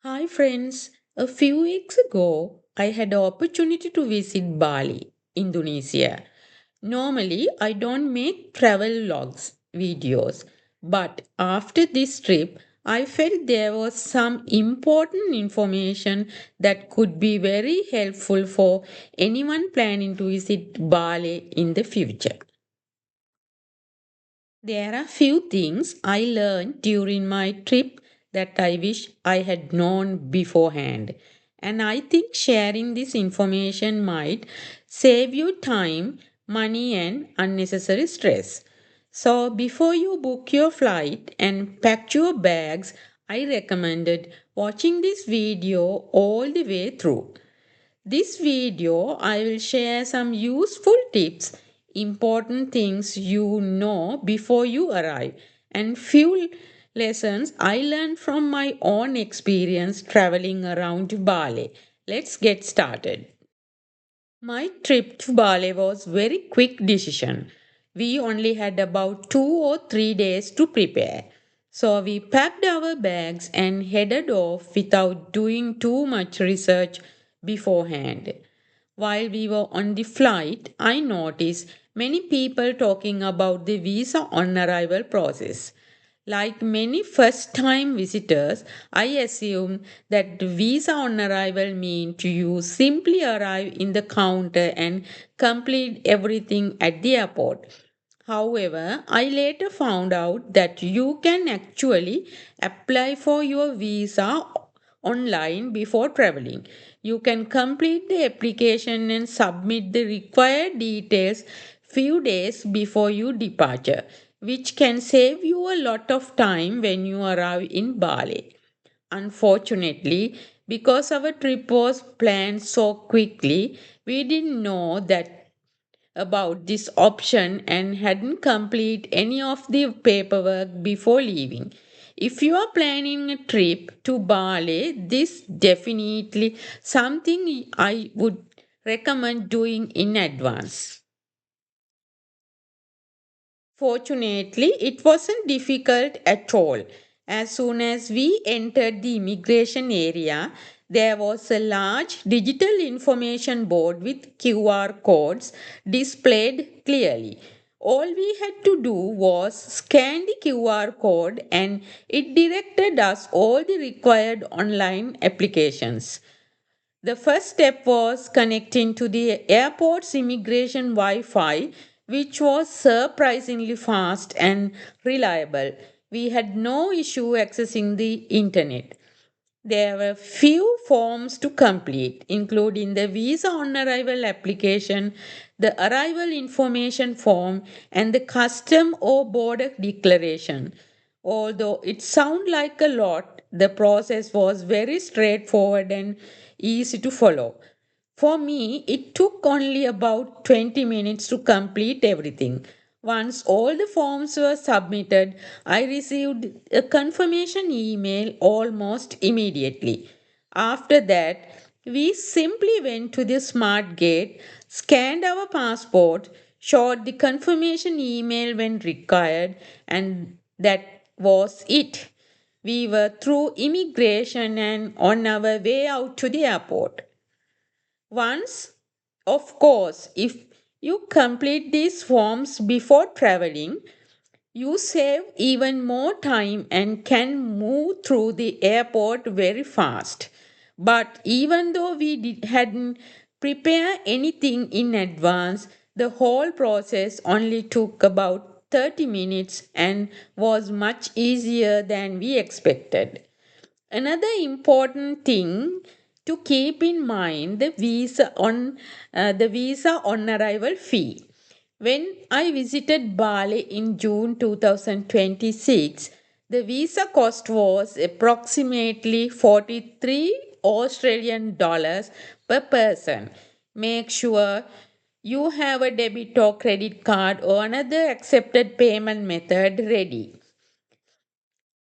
Hi friends, a few weeks ago I had the opportunity to visit Bali, Indonesia. Normally I don't make travel logs videos, but after this trip I felt there was some important information that could be very helpful for anyone planning to visit Bali in the future. There are few things I learned during my trip that I wish I had known beforehand. And I think sharing this information might save you time, money, and unnecessary stress. So, before you book your flight and pack your bags, I recommended watching this video all the way through. This video, I will share some useful tips, important things you know before you arrive, and few lessons I learned from my own experience traveling around Bali. Let's get started. My trip to Bali was very quick decision. We only had about 2 or 3 days to prepare. So we packed our bags and headed off without doing too much research beforehand. While we were on the flight, I noticed many people talking about the visa on arrival process. Like many first time visitors, I assumed that the visa on arrival meant you simply arrive in the counter and complete everything at the airport. However, I later found out that you can actually apply for your visa online before traveling. You can complete the application and submit the required details few days before your departure, which can save you a lot of time when you arrive in Bali. Unfortunately, because our trip was planned so quickly, we didn't know that about this option and hadn't completed any of the paperwork before leaving. If you are planning a trip to Bali, this definitely something I would recommend doing in advance. Fortunately, it wasn't difficult at all. As soon as we entered the immigration area, there was a large digital information board with QR codes displayed clearly. All we had to do was scan the QR code and it directed us all the required online applications. The first step was connecting to the airport's immigration Wi Fi, which was surprisingly fast and reliable. We had no issue accessing the internet. There were few forms to complete, including the visa on arrival application, the arrival information form, and the custom or border declaration. Although it sounded like a lot, the process was very straightforward and easy to follow. For me, it took only about 20 minutes to complete everything. Once all the forms were submitted, I received a confirmation email almost immediately. After that, we simply went to the smart gate, scanned our passport, showed the confirmation email when required, and that was it. We were through immigration and on our way out to the airport. Once, of course, if you complete these forms before traveling, you save even more time and can move through the airport very fast. But even though hadn't prepared anything in advance, the whole process only took about 30 minutes and was much easier than we expected. Another important thing to keep in mind the visa on arrival fee. When I visited Bali in June 2026, the visa cost was approximately 43 Australian dollars per person. Make sure you have a debit or credit card or another accepted payment method ready.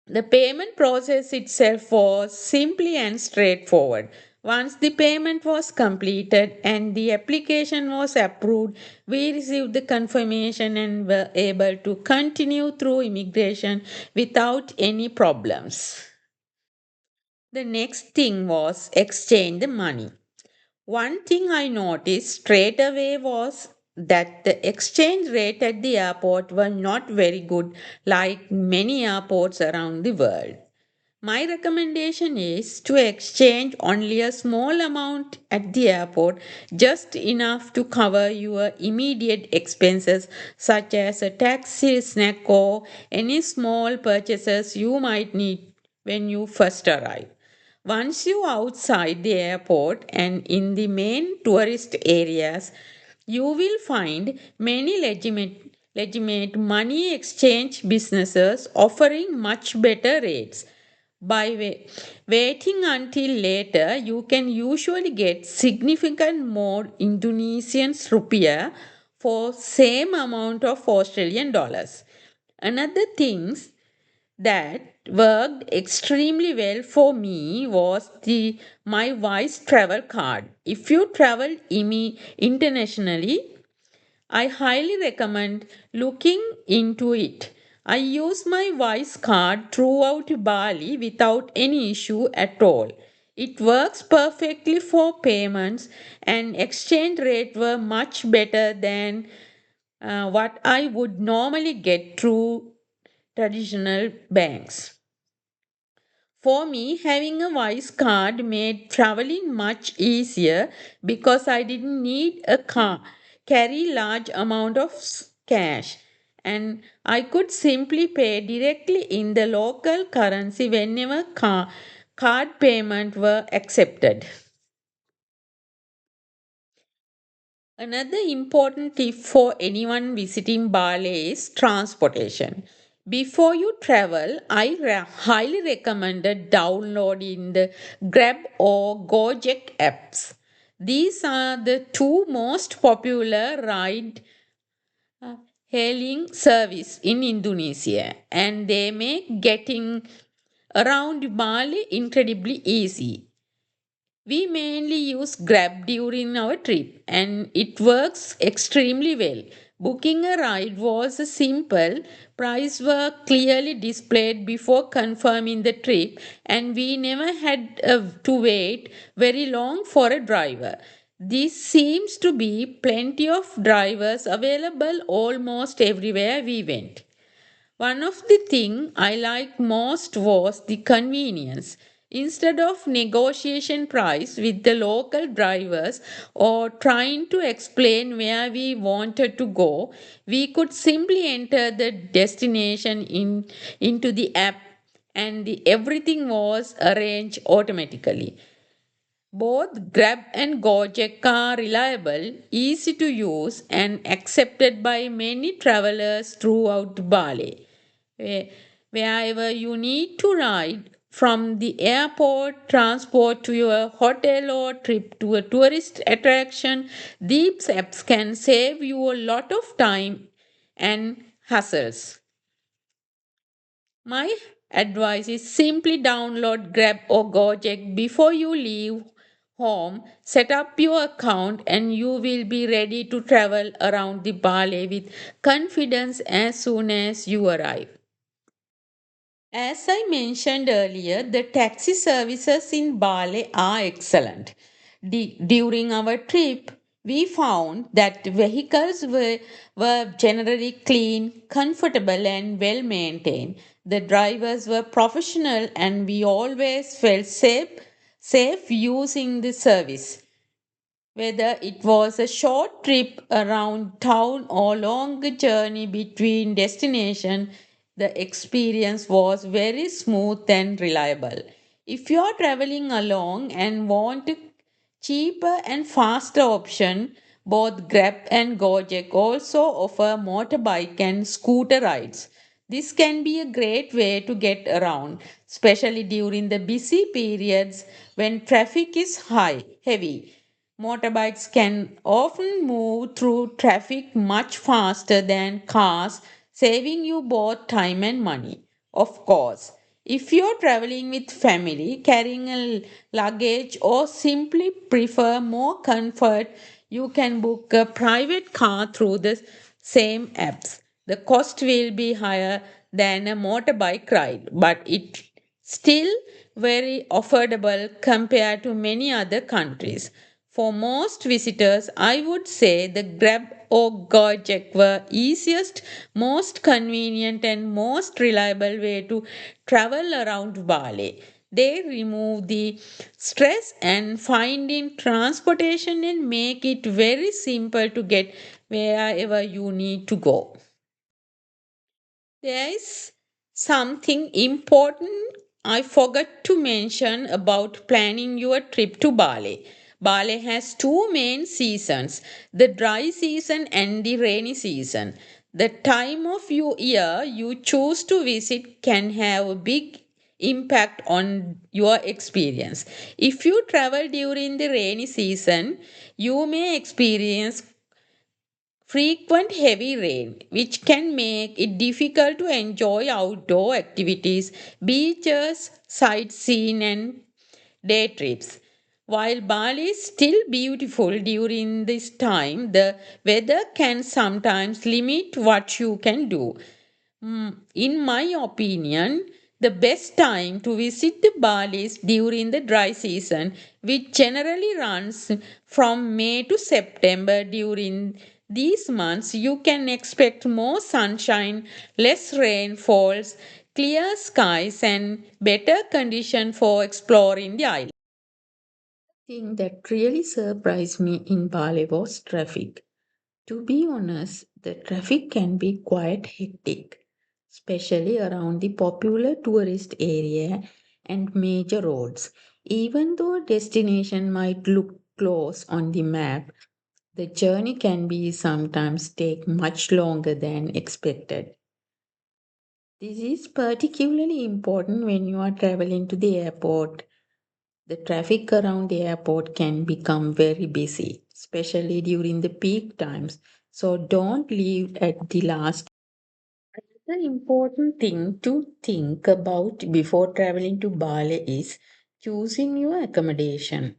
The payment process itself was simply and straightforward. Once the payment was completed and the application was approved, we received the confirmation and were able to continue through immigration without any problems. The next thing was exchange the money. One thing I noticed straight away was that the exchange rate at the airport was not very good like many airports around the world. My recommendation is to exchange only a small amount at the airport, just enough to cover your immediate expenses such as a taxi, snack, or any small purchases you might need when you first arrive. Once you outside the airport and in the main tourist areas, you will find many legitimate money exchange businesses offering much better rates. By waiting until later, you can usually get significant more Indonesian rupiah for same amount of Australian dollars. Another things that worked extremely well for me was the my Wise travel card. If you travel internationally, I highly recommend looking into it. I use my Wise card throughout Bali without any issue at all. It works perfectly for payments and exchange rate were much better than what I would normally get through traditional banks. For me, having a Wise card made traveling much easier because I didn't need a car, carry large amount of cash, and I could simply pay directly in the local currency whenever card payment were accepted. Another important tip for anyone visiting Bali is transportation. Before you travel, I highly recommend downloading the Grab or Gojek apps. These are the two most popular ride hailing service in Indonesia, and they make getting around Bali incredibly easy. We mainly use Grab during our trip and it works extremely well. Booking a ride was simple, prices were clearly displayed before confirming the trip, and we never had to wait very long for a driver. There seems to be plenty of drivers available almost everywhere we went. One of the things I liked most was the convenience. Instead of negotiation price with the local drivers or trying to explain where we wanted to go, we could simply enter the destination into the app and everything was arranged automatically. Both Grab and Gojek are reliable, easy to use, and accepted by many travelers throughout Bali. Where- Wherever you need to ride, from the airport, transport to your hotel, or trip to a tourist attraction, these apps can save you a lot of time and hassles. My advice is simply download Grab or Gojek before you leave home. Set up your account and you will be ready to travel around the Bali with confidence as soon as you arrive. As I mentioned earlier, the taxi services in Bali are excellent. During our trip, we found that were generally clean, comfortable, and well maintained. The drivers were professional, and we always felt safe using the service. Whether it was a short trip around town or long journey between destinations, the experience was very smooth and reliable. If you are traveling along and want a cheaper and faster option, both Grab and Gojek also offer motorbike and scooter rides. This can be a great way to get around, especially during the busy periods when traffic is heavy. Motorbikes can often move through traffic much faster than cars, saving you both time and money. Of course, if you're traveling with family, carrying a luggage, or simply prefer more comfort, you can book a private car through the same apps. The cost will be higher than a motorbike ride, but it still very affordable compared to many other countries. For most visitors, I would say the Grab or Gojek were easiest, most convenient and most reliable way to travel around Bali. They remove the stress and finding transportation and make it very simple to get wherever you need to go. There is something important I forgot to mention about planning your trip to Bali. Bali has two main seasons, the dry season and the rainy season. The time of your year you choose to visit can have a big impact on your experience. If you travel during the rainy season, you may experience frequent heavy rain, which can make it difficult to enjoy outdoor activities, beaches, sightseeing, and day trips. While Bali is still beautiful during this time, the weather can sometimes limit what you can do. In my opinion, the best time to visit the Bali is during the dry season, which generally runs from May to September. During these months, you can expect more sunshine, less rainfalls, clear skies, and better condition for exploring the island. Thing that really surprised me in Bali was traffic. To be honest, the traffic can be quite hectic, especially around the popular tourist area and major roads. Even though destination might look close on the map, the journey can be sometimes take much longer than expected. This is particularly important when you are traveling to the airport. The traffic around the airport can become very busy, especially during the peak times. So don't leave at the last. The important thing to think about before traveling to Bali is choosing your accommodation.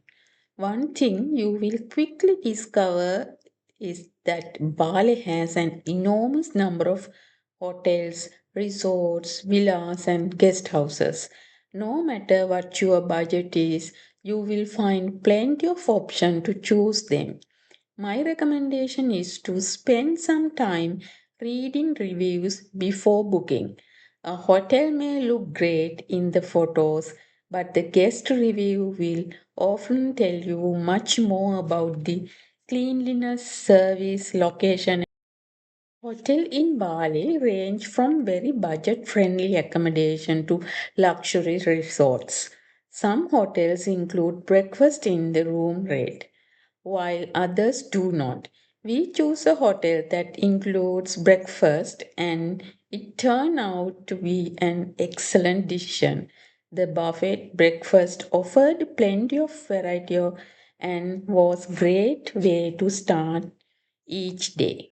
One thing you will quickly discover is that Bali has an enormous number of hotels, resorts, villas, and guest houses. No matter what your budget is, you will find plenty of options to choose them. My recommendation is to spend some time reading reviews before booking. A hotel may look great in the photos, but the guest review will often tell you much more about the cleanliness, service, location. Hotel in Bali range from very budget-friendly accommodation to luxury resorts. Some hotels include breakfast in the room rate while others do not. We choose a hotel that includes breakfast and it turned out to be an excellent decision. The buffet breakfast offered plenty of and was great way to start each day.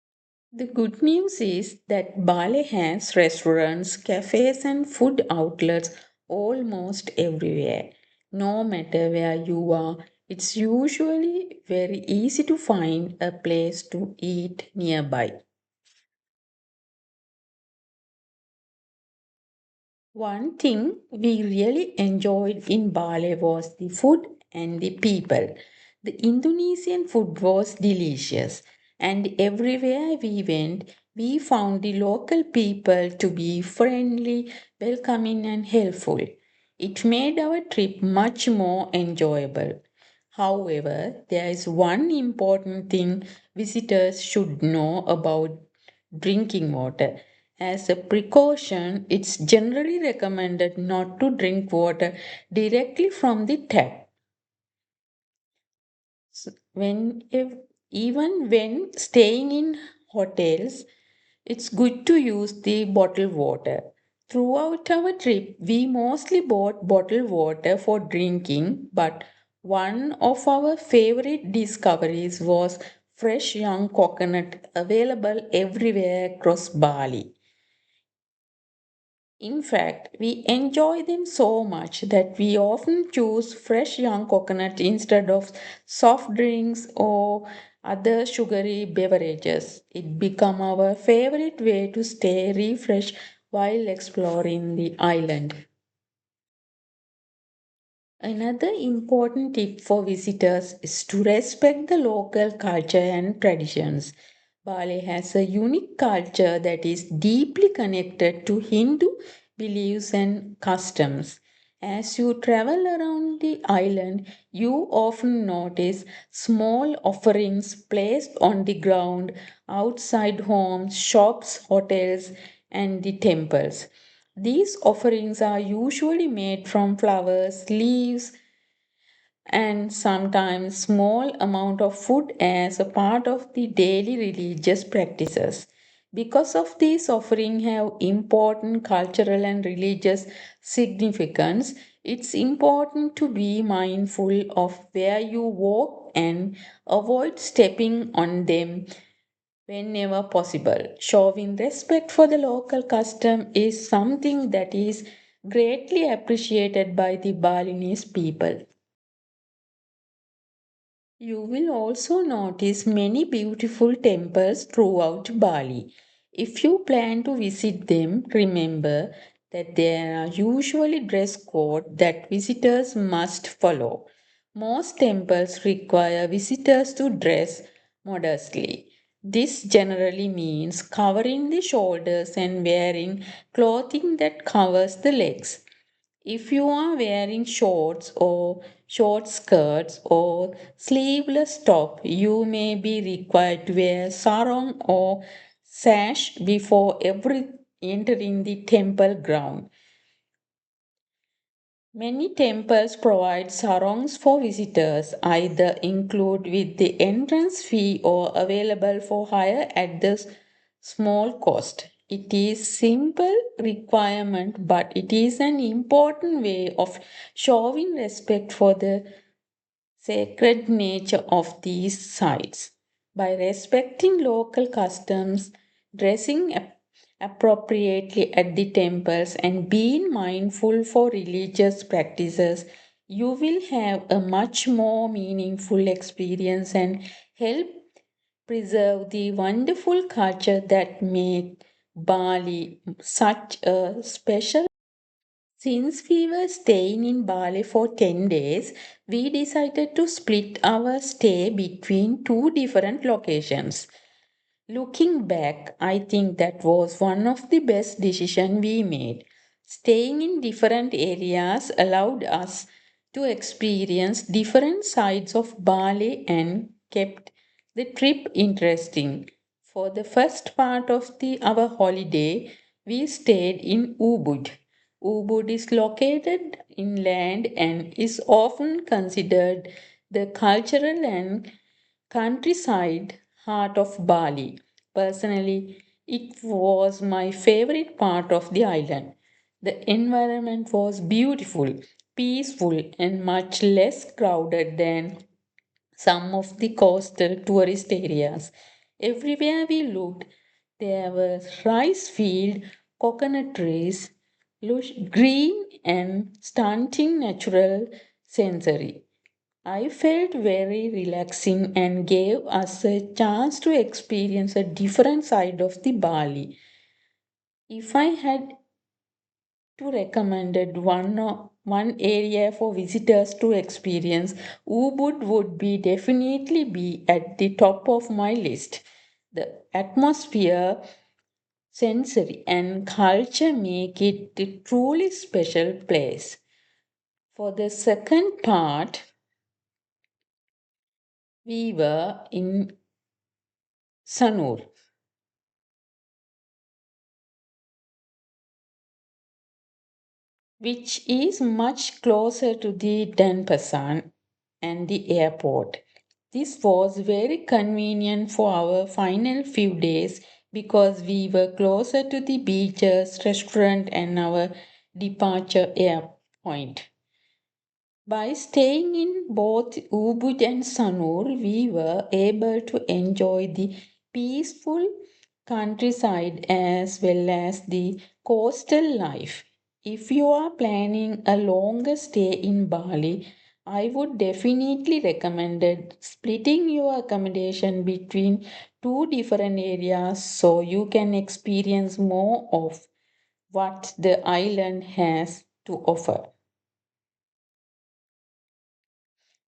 The good news is that Bali has restaurants, cafes, and food outlets almost everywhere. No matter where you are, it's usually very easy to find a place to eat nearby. One thing we really enjoyed in Bali was the food and the people. The Indonesian food was delicious, and everywhere we went, we found the local people to be friendly, welcoming, and helpful. It made our trip much more enjoyable. However, there is one important thing visitors should know about drinking water. As a precaution, it's generally recommended not to drink water directly from the tap. If, even when staying in hotels, it's good to use the bottled water. Throughout our trip, we mostly bought bottled water for drinking, but one of our favorite discoveries was fresh young coconut available everywhere across Bali. In fact, we enjoy them so much that we often choose fresh young coconut instead of soft drinks or other sugary beverages. It became our favorite way to stay refreshed while exploring the island. Another important tip for visitors is to respect the local culture and traditions. Bali has a unique culture that is deeply connected to Hindu beliefs and customs. As you travel around the island, you often notice small offerings placed on the ground outside homes, shops, hotels, and the temples. These offerings are usually made from flowers, leaves, and sometimes small amount of food as a part of the daily religious practices. Because of these offerings have important cultural and religious significance, it's important to be mindful of where you walk and avoid stepping on them whenever possible. Showing respect for the local custom is something that is greatly appreciated by the Balinese people. You will also notice many beautiful temples throughout Bali. If you plan to visit them, remember that there are usually dress code that visitors must follow. Most temples require visitors to dress modestly. This generally means covering the shoulders and wearing clothing that covers the legs. If you are wearing shorts or short skirts or sleeveless top, you may be required to wear sarong or sash before every entering the temple ground. Many temples provide sarongs for visitors, either include with the entrance fee or available for hire at the small cost. It is simple requirement, but it is an important way of showing respect for the sacred nature of these sites. By respecting local customs, dressing appropriately at the temples, and being mindful for religious practices, you will have a much more meaningful experience and help preserve the wonderful culture that made Bali such a special. Since we were staying in Bali for 10 days, we decided to split our stay between two different locations. Looking back, I think that was one of the best decisions we made. Staying in different areas allowed us to experience different sides of Bali and kept the trip interesting. For the first part of our holiday, we stayed in Ubud. Ubud is located inland and is often considered the cultural and countryside heart of Bali. Personally, it was my favorite part of the island. The environment was beautiful, peaceful, and much less crowded than some of the coastal tourist areas. Everywhere we looked, there were rice fields, coconut trees, lush green and stunting natural scenery. I felt very relaxing and gave us a chance to experience a different side of the Bali. If I had to recommend one area for visitors to experience, Ubud would be definitely be at the top of my list. The atmosphere, sensory, and culture make it a truly special place. For the second part, we were in Sanur, which is much closer to the Denpasar and the airport. This was very convenient for our final few days because we were closer to the beaches, restaurant, and our departure air point. By staying in both Ubud and Sanur, we were able to enjoy the peaceful countryside as well as the coastal life. If you are planning a longer stay in Bali, I would definitely recommend splitting your accommodation between two different areas so you can experience more of what the island has to offer.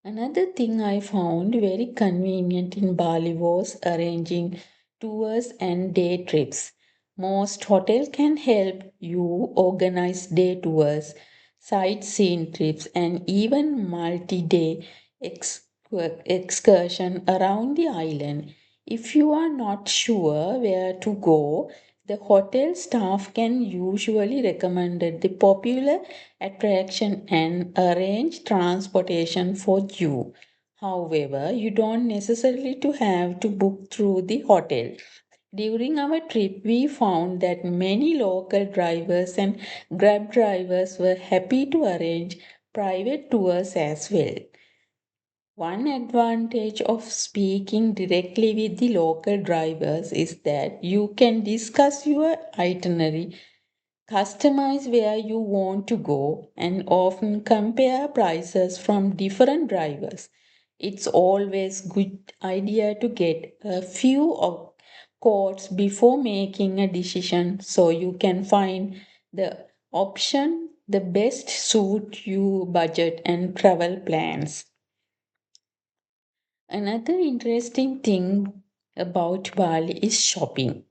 Another thing I found very convenient in Bali was arranging tours and day trips. Most hotels can help you organize day tours, sightseeing trips, and even multi-day excursion around the island. If you are not sure where to go, the hotel staff can usually recommend the popular attraction and arrange transportation for you. However, you don't necessarily to have to book through the hotel. During our trip, we found that many local drivers and grab drivers were happy to arrange private tours as well. One advantage of speaking directly with the local drivers is that you can discuss your itinerary, customize where you want to go, and often compare prices from different drivers. It's always good idea to get a few of quotes before making a decision so you can find the option the best suit your budget and travel plans. Another interesting thing about Bali is shopping.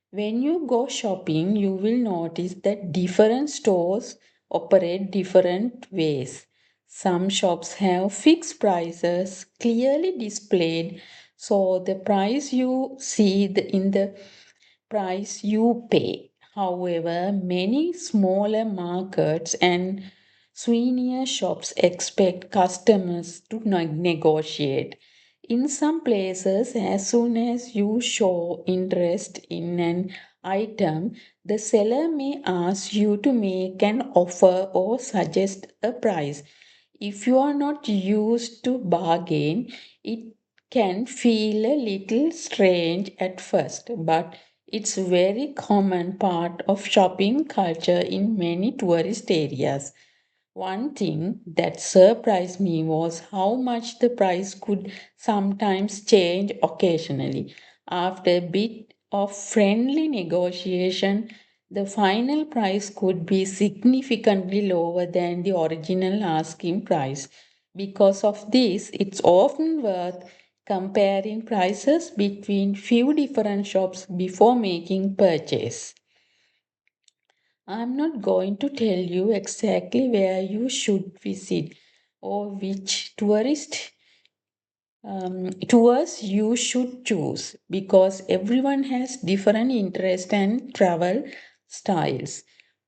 When you go shopping, you will notice that different stores operate different ways. Some shops have fixed prices clearly displayed, so the price you see in the price you pay. However, many smaller markets and souvenir shops expect customers to negotiate. In some places, as soon as you show interest in an item, the seller may ask you to make an offer or suggest a price. If you are not used to bargain, it can feel a little strange at first, but it's a very common part of shopping culture in many tourist areas. One thing that surprised me was how much the price could sometimes change occasionally. After a bit of friendly negotiation, the final price could be significantly lower than the original asking price. Because of this, it's often worth comparing prices between few different shops before making purchase. I'm not going to tell you exactly where you should visit or which tours you should choose because everyone has different interests and travel styles.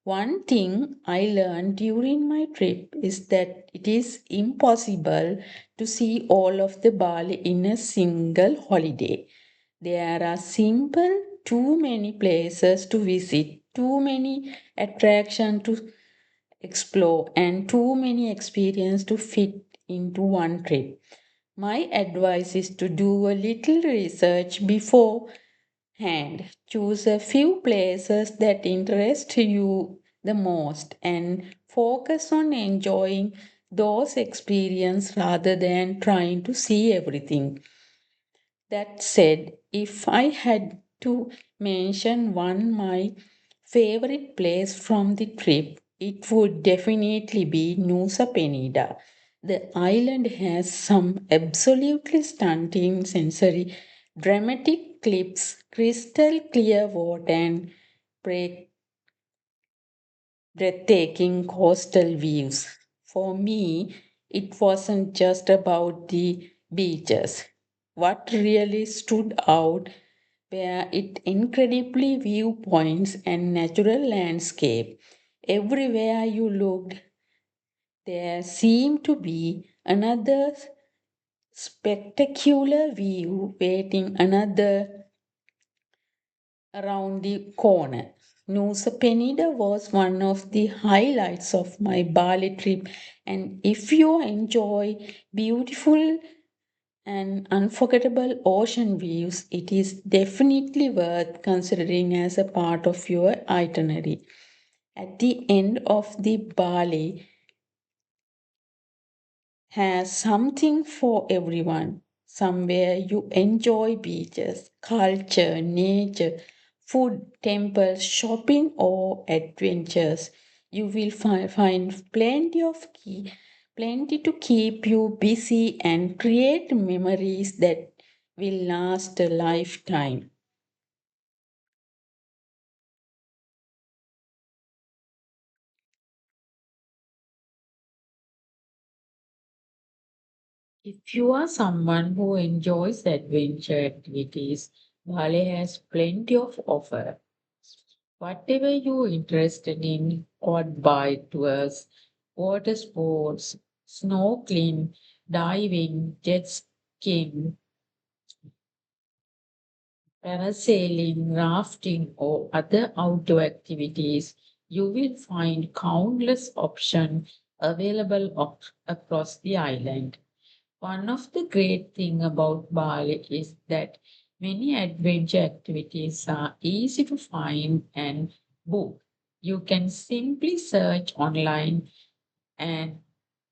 One thing I learned during my trip is that it is impossible to see all of the Bali in a single holiday. There are simple too many places to visit, too many attractions to explore, and too many experiences to fit into one trip. My advice is to do a little research beforehand. Choose a few places that interest you the most and focus on enjoying those experiences rather than trying to see everything. That said, if I had to mention one my favorite place from the trip, it would definitely be Nusa Penida. The island has some absolutely stunning sensory, dramatic cliffs, crystal clear water, and breathtaking coastal views. For me, it wasn't just about the beaches. What really stood out were its incredibly viewpoints and natural landscape. Everywhere you looked, there seemed to be another spectacular view waiting another around the corner. Nusa Penida was one of the highlights of my Bali trip, and if you enjoy beautiful and unforgettable ocean views, it is definitely worth considering as a part of your itinerary. At the end of the Bali, has something for everyone. Somewhere you enjoy beaches, culture, nature, food, temples, shopping, or adventures. You will find plenty of Plenty to keep you busy and create memories that will last a lifetime. If you are someone who enjoys adventure activities, Bali has plenty of offer. Whatever you're interested in, quad bike tours, water sports, snorkeling, diving, jet skiing, parasailing, rafting, or other outdoor activities, you will find countless options available across the island. One of the great things about Bali is that many adventure activities are easy to find and book. You can simply search online and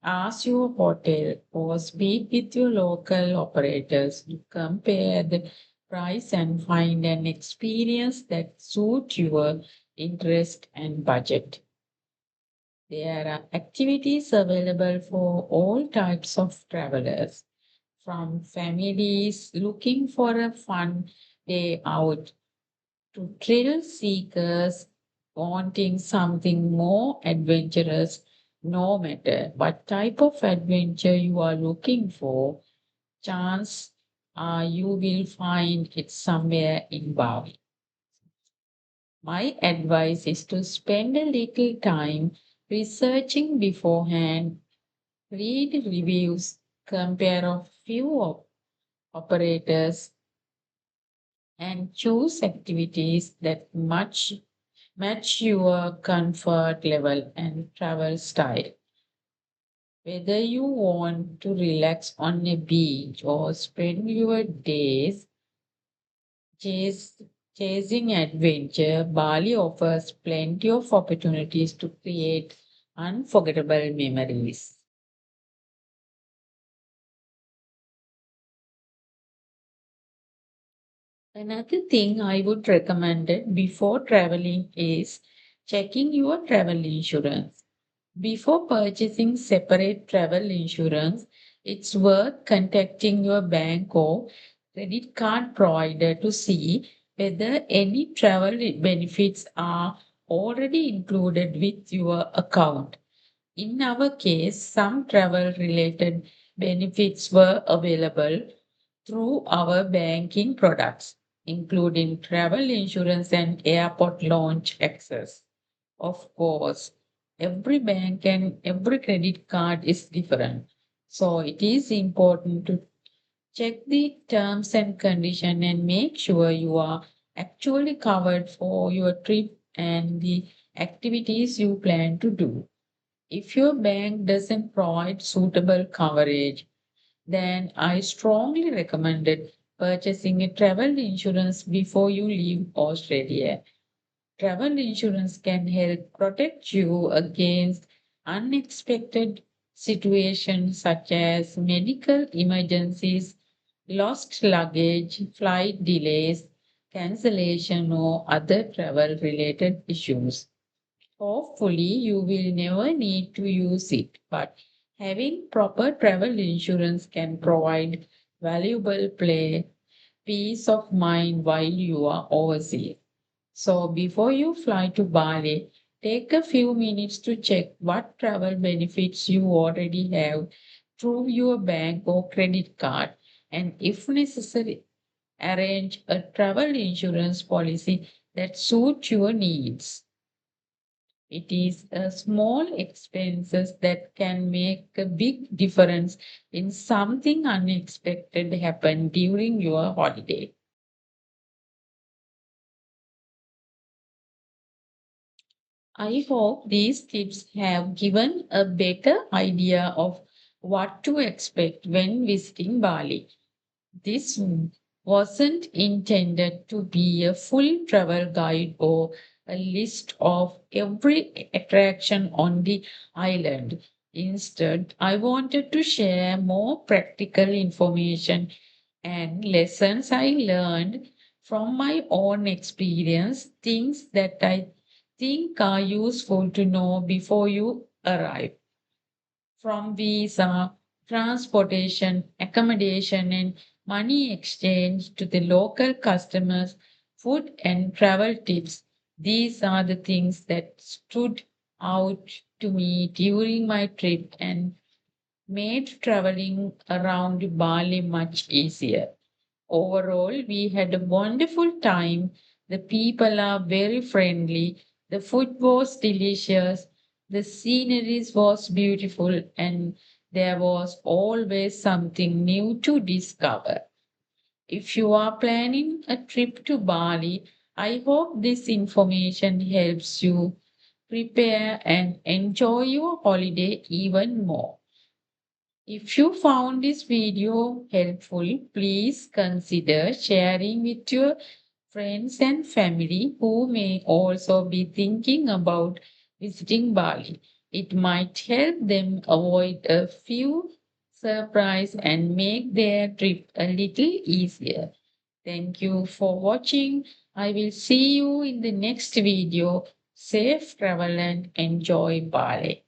ask your hotel or speak with your local operators to compare the price and find an experience that suits your interest and budget. There are activities available for all types of travelers, from families looking for a fun day out to thrill seekers wanting something more adventurous. No matter what type of adventure you are looking for, chance you will find it somewhere in Bali. My advice is to spend a little time researching beforehand, read reviews, compare a few operators, and choose activities that match your comfort level and travel style. Whether you want to relax on a beach or spend your days chase, chasing adventure, Bali offers plenty of opportunities to create unforgettable memories. Another thing I would recommend it before traveling is checking your travel insurance. Before purchasing separate travel insurance, it's worth contacting your bank or credit card provider to see whether any travel benefits are already included with your account. In our case, some travel related benefits were available through our banking products, including travel insurance and airport launch access. Of course, every bank and every credit card is different. So it is important to check the terms and condition and make sure you are actually covered for your trip and the activities you plan to do. If your bank doesn't provide suitable coverage, then I strongly recommended purchasing a travel insurance before you leave Australia. Travel insurance can help protect you against unexpected situations such as medical emergencies, lost luggage, flight delays, cancellation, or other travel related issues. Hopefully, you will never need to use it, but having proper travel insurance can provide valuable peace of mind while you are overseas. So, before you fly to Bali, take a few minutes to check what travel benefits you already have through your bank or credit card, and if necessary, arrange a travel insurance policy that suits your needs. It is a small expenses that can make a big difference in something unexpected happen during your holiday. I hope these tips have given a better idea of what to expect when visiting Bali. This wasn't intended to be a full travel guide or a list of every attraction on the island. Instead, I wanted to share more practical information and lessons I learned from my own experience, things that I think are useful to know before you arrive. From visa, transportation, accommodation, and money exchange to the local customers, food and travel tips. These are the things that stood out to me during my trip and made traveling around Bali much easier. Overall, we had a wonderful time. The people are very friendly. The food was delicious. The scenery was beautiful, and there was always something new to discover. If you are planning a trip to Bali, I hope this information helps you prepare and enjoy your holiday even more. If you found this video helpful, please consider sharing with your friends and family who may also be thinking about visiting Bali. It might help them avoid a few surprises and make their trip a little easier. Thank you for watching. I will see you in the next video. Safe travel and enjoy Bali.